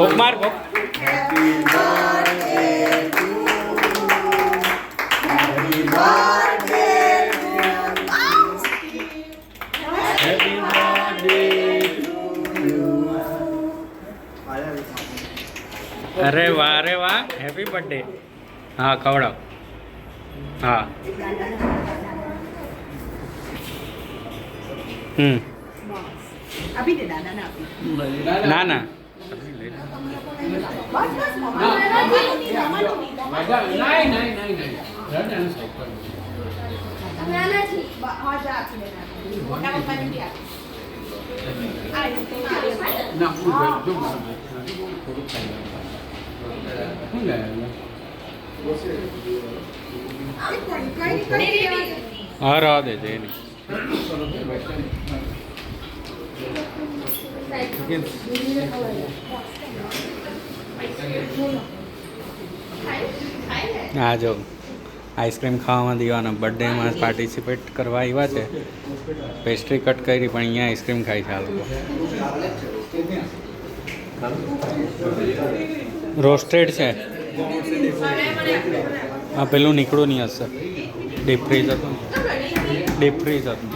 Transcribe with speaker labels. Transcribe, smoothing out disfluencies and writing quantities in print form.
Speaker 1: ભોગ માર ભોગ. અરે વાહ, અરે વાહ, હેપી બર્થડે. હા ખવડાવ. હા
Speaker 2: આપી દે દાદાને આપી.
Speaker 1: ના ના હા રવા દે જઈને. હા જો આઈસ્ક્રીમ ખાવામાં દીવાના બર્થડેમાં પાર્ટિસિપેટ કરવા આવ્યા છે. પેસ્ટ્રી કટ કરી પણ અહીંયા આઈસ્ક્રીમ ખાય છે આ લોકો. રોસ્ટેડ છે. હા પેલું નીકળું નહીં હશે. ડીપ ફ્રીઝ હતું. ડીપ ફ્રીઝ હતું.